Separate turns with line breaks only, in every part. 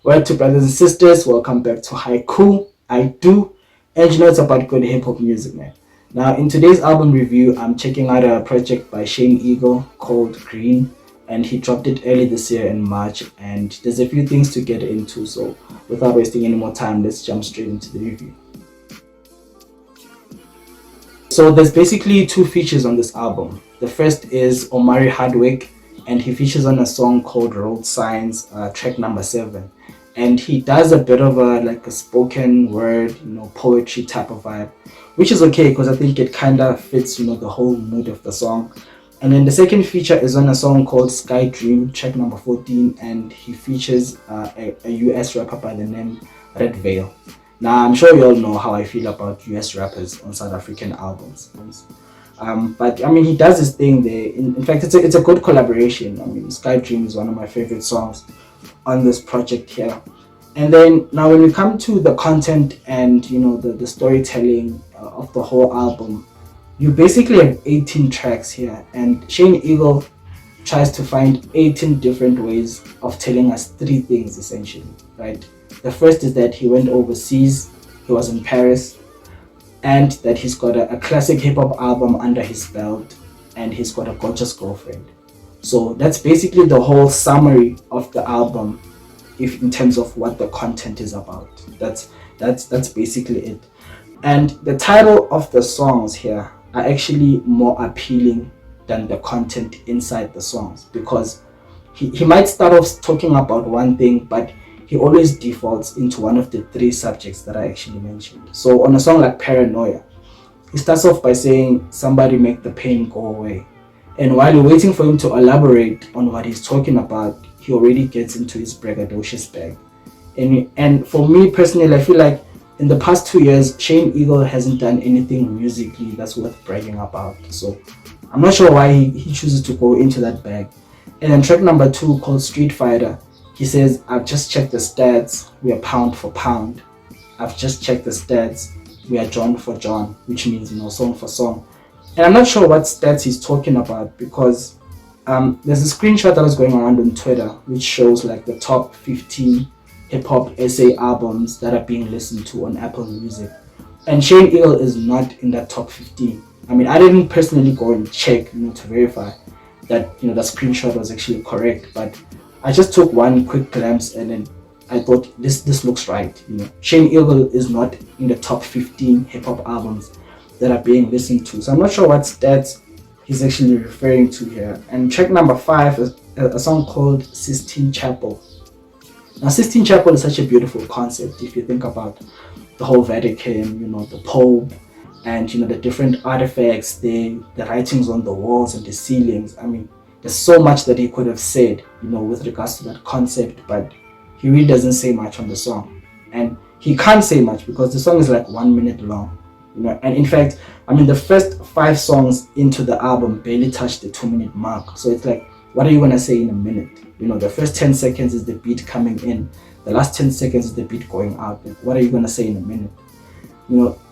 Well, to brothers and sisters, welcome back to Haiku. I do, and you know it's about good hip hop music, man. Now, in today's album review, I'm checking out a project by Shane Eagle called Green, and he dropped it early this year in March. And there's a few things to get into, so without wasting any more time, let's jump straight into the review. So, there's basically two features on this album. The first is Omari Hardwick, and he features on a song called Road Signs, track number 7, and he does a bit of a spoken word, poetry type of vibe, which is okay because I think it kind of fits the whole mood of the song. And then the second feature is on a song called Sky Dream, track number 14, and he features a US rapper by the name Red Veil. Now, I'm sure you all know how I feel about US rappers on South African albums. But I mean, he does his thing there. In fact, it's a good collaboration. I mean, Sky Dream is one of my favorite songs on this project here. And then now, when we come to the content and the storytelling of the whole album, you basically have 18 tracks here, and Shane Eagle tries to find 18 different ways of telling us three things essentially, right? The first is that he went overseas, he was in Paris, and that he's got a classic hip hop album under his belt, and he's got a gorgeous girlfriend. So that's basically the whole summary of the album, if in terms of what the content is about. That's basically it. And the title of the songs here are actually more appealing than the content inside the songs, because he might start off talking about one thing, but he always defaults into one of the three subjects that I actually mentioned. So on a song like Paranoia, he starts off by saying, "Somebody make the pain go away." And while you're waiting for him to elaborate on what he's talking about, he already gets into his braggadocious bag. And for me personally, I feel like in the past 2 years, Shane Eagle hasn't done anything musically that's worth bragging about. So I'm not sure why he chooses to go into that bag. And then track number 2, called Street Fighter, he says, "I've just checked the stats, we are pound for pound. I've just checked the stats, we are John for John," which means, song for song. And I'm not sure what stats he's talking about, because there's a screenshot that was going around on Twitter which shows like the top 15 hip-hop essay albums that are being listened to on Apple Music. And Shane Eagle is not in that top 15. I mean, I didn't personally go and check, to verify that, the screenshot was actually correct, but I just took one quick glance and then I thought this looks right. Shane Eagle is not in the top 15 hip hop albums that are being listened to. So I'm not sure what stats he's actually referring to here. And track number 5 is a song callsistine Chapel. Now, Sistine Chapel is such a beautiful concept if you think about the whole Vatican, the Pope, and the different artifacts, the writings on the walls and the ceilings. I mean, there's so much that he could have said, with regards to that concept, but he really doesn't say much on the song. And he can't say much because the song is like 1 minute long, And in fact, I mean, the first 5 songs into the album barely touch the 2-minute mark. So it's like, what are you gonna say in a minute? The first 10 seconds is the beat coming in. The last 10 seconds is the beat going out. Like, what are you gonna say in a minute?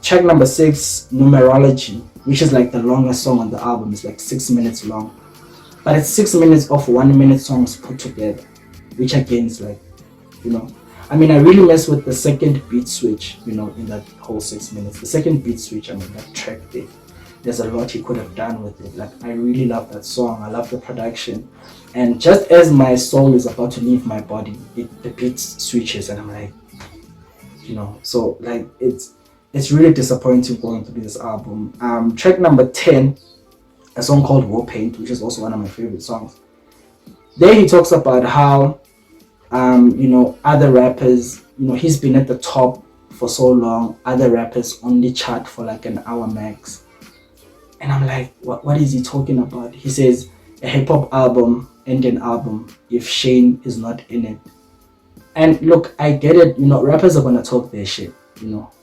Track number 6, Numerology, which is like the longest song on the album. It's like 6 minutes long. But it's 6 minutes of 1 minute songs put together, which again is like, I mean, I really mess with the second beat switch, in that whole 6 minutes. The second beat switch, I mean, that track there, there's a lot he could have done with it. Like, I really love that song. I love the production. And just as my soul is about to leave my body, the beat switches and I'm like, so like, it's really disappointing going through this album. Track number 10, a song called War Paint, which is also one of my favorite songs. There he talks about how, other rappers, he's been at the top for so long, other rappers only chart for like an hour max. And I'm like, what is he talking about? He says, a hip-hop album and an album if Shane is not in it. And look, I get it, rappers are gonna talk their shit,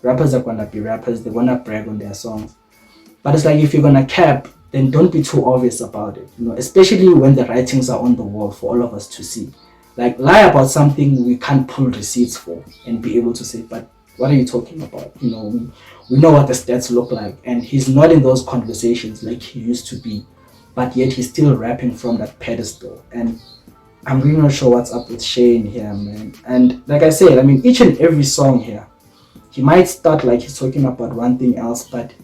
rappers are gonna be rappers, they're gonna brag on their songs. But it's like, if you're gonna cap, then don't be too obvious about it, especially when the writings are on the wall for all of us to see. Like, lie about something we can't pull receipts for and be able to say, but what are you talking about? We know what the stats look like, and he's not in those conversations like he used to be, but yet he's still rapping from that pedestal. And I'm really not sure what's up with Shane here, man. And like I said, I mean, each and every song here, he might start like he's talking about one thing else, but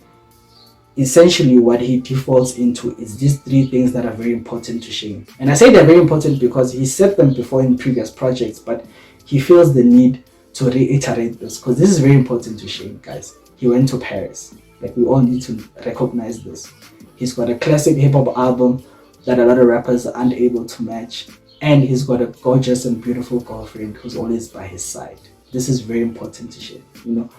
essentially what he defaults into is these three things that are very important to Shane. And I say they're very important because he said them before in previous projects, but he feels the need to reiterate this because this is very important to Shane, guys. He went to Paris. Like, we all need to recognize this. He's got a classic hip hop album that a lot of rappers are unable to match, and he's got a gorgeous and beautiful girlfriend who's always by his side. This is very important to Shane, you know.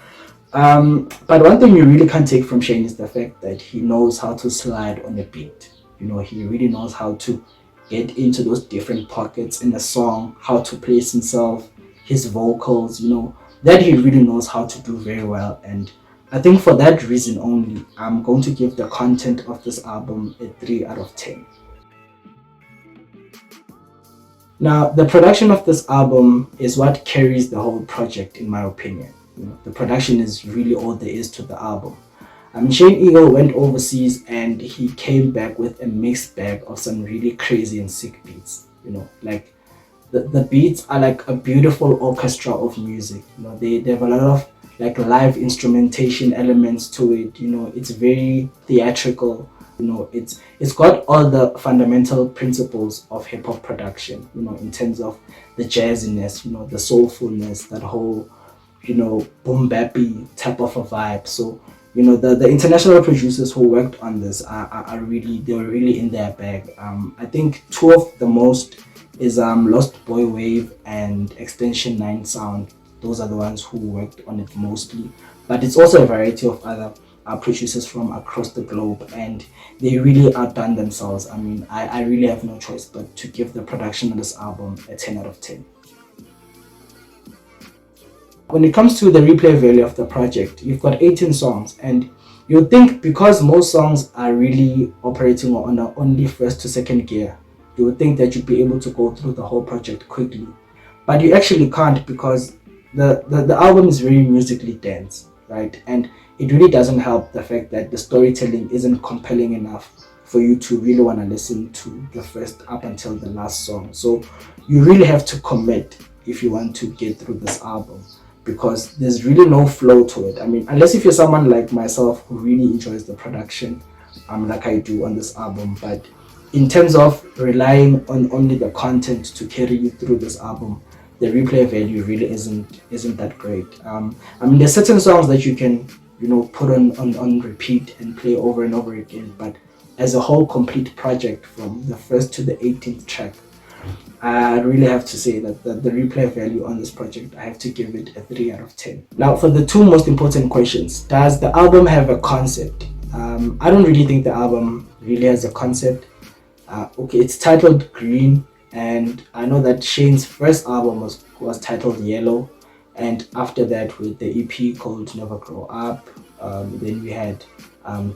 But one thing you really can't take from Shane is the fact that he knows how to slide on a beat. You know, he really knows how to get into those different pockets in a song, how to place himself, his vocals, you know, that he really knows how to do very well. And I think for that reason only, I'm going to give the content of this album a 3 out of 10. Now, the production of this album is what carries the whole project, in my opinion. You know, the production is really all there is to the album. I mean, Shane Eagle went overseas and he came back with a mixed bag of some really crazy and sick beats. You know, like the beats are like a beautiful orchestra of music. You know, they have a lot of like live instrumentation elements to it. You know, it's very theatrical. You know, it's got all the fundamental principles of hip hop production. You know, in terms of the jazziness, you know, the soulfulness, that whole, you know, boom bappy type of a vibe. So, you know, the international producers who worked on this are really, they were really in their bag. I think two of the most is Lost Boy Wave and Extension 9 Sound. Those are the ones who worked on it mostly, but it's also a variety of other producers from across the globe, and they really outdone themselves. I mean, I really have no choice but to give the production of this album a 10 out of 10. When it comes to the replay value of the project, you've got 18 songs, and you'll think because most songs are really operating on only first to second gear, you would think that you'd be able to go through the whole project quickly. But you actually can't, because the album is very musically dense, right? And it really doesn't help the fact that the storytelling isn't compelling enough for you to really want to listen to the first up until the last song. So you really have to commit if you want to get through this album, because there's really no flow to it. I mean, unless if you're someone like myself who really enjoys the production, like I do on this album. But in terms of relying on only the content to carry you through this album, the replay value really isn't that great. I mean, there's certain songs that you can, you know, put on repeat and play over and over again, but as a whole complete project from the first to the 18th track, I really have to say that the replay value on this project, I have to give it a 3 out of 10. Now, for the two most important questions, does the album have a concept? I don't really think the album really has a concept. Okay, it's titled Green, and I know that Shane's first album was titled Yellow, and after that with the EP called Never Grow Up, then we had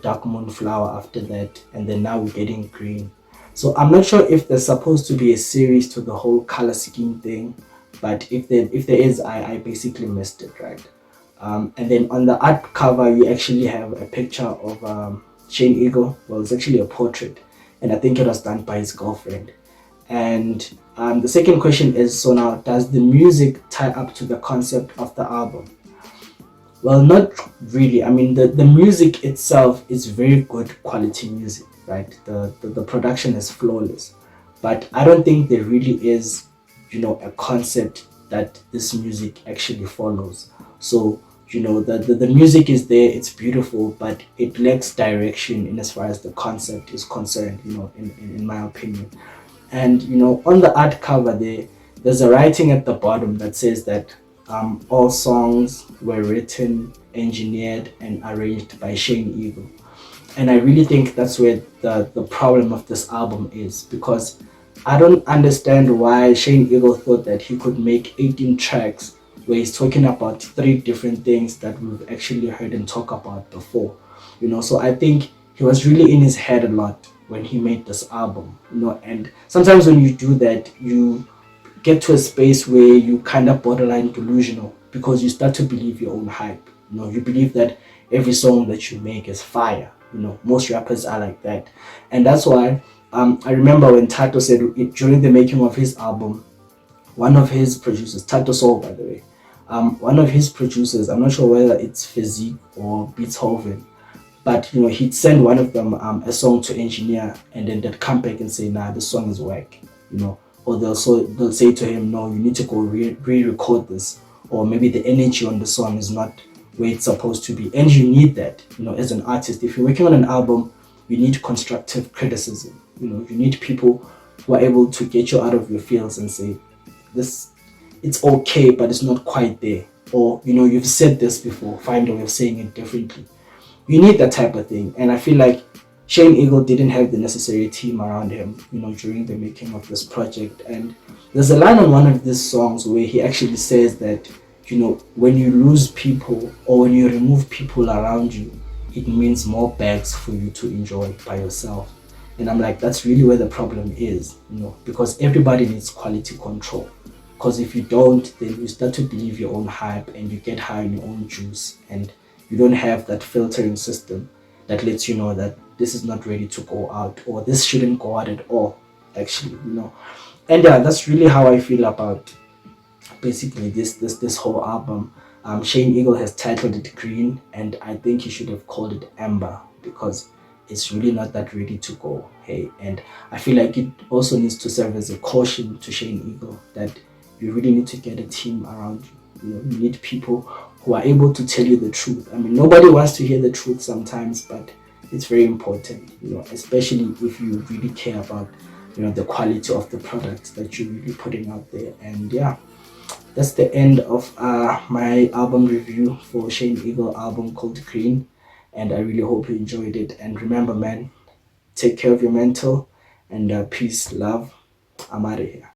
Dark Moonflower after that, and then now we're getting Green. So I'm not sure if there's supposed to be a series to the whole color scheme thing, but if there is, I basically missed it, right? And then on the art cover, you actually have a picture of Shane Eagle. Well, it's actually a portrait, and I think it was done by his girlfriend. And the second question is, so now, does the music tie up to the concept of the album? Well, not really. I mean, the music itself is very good quality music, right? The production is flawless, but I don't think there really is, you know, a concept that this music actually follows. So, you know, the music is there, it's beautiful, but it lacks direction in as far as the concept is concerned, you know, in my opinion. And, you know, on the art cover there's a writing at the bottom that says that all songs were written, engineered, and arranged by Shane Eagle. And I really think that's where the problem of this album is, because I don't understand why Shane Eagle thought that he could make 18 tracks where he's talking about 3 different things that we've actually heard him talk about before. You know, so I think he was really in his head a lot when he made this album, you know. And sometimes when you do that, you get to a space where you kind of borderline delusional, because you start to believe your own hype. You know, you believe that every song that you make is fire. You know, most rappers are like that, and that's why I remember when Tato said it, during the making of his album, one of his producers, Tato Soul, by the way, one of his producers, I'm not sure whether it's Physique or Beethoven, but he'd send one of them a song to engineer, and then they'd come back and say, nah, this song is whack, or they'll say to him, no, you need to go re-record this, or maybe the energy on the song is not where it's supposed to be. And you need that, as an artist. If you're working on an album, you need constructive criticism. You need people who are able to get you out of your feels and say, this, it's okay, but it's not quite there. Or, you've said this before, find a way of saying it differently. You need that type of thing. And I feel like Shane Eagle didn't have the necessary team around him, during the making of this project. And there's a line on one of these songs where he actually says that, when you lose people or when you remove people around you, it means more bags for you to enjoy by yourself. And I'm like, that's really where the problem is, because everybody needs quality control. Because if you don't, then you start to believe your own hype and you get high on your own juice, and you don't have that filtering system that lets you know that this is not ready to go out, or this shouldn't go out at all, actually. And yeah, that's really how I feel about basically this whole album. Shane Eagle has titled it Green, and I think he should have called it Amber, because it's really not that ready to go. Hey, and I feel like it also needs to serve as a caution to Shane Eagle that you really need to get a team around you. You need people who are able to tell you the truth. I mean, nobody wants to hear the truth sometimes, but it's very important, especially if you really care about, the quality of the product that you're really putting out there. And yeah, that's the end of my album review for Shane Eagle album called Green. And I really hope you enjoyed it. And remember, man, take care of your mental, and peace, love. I'm out of here.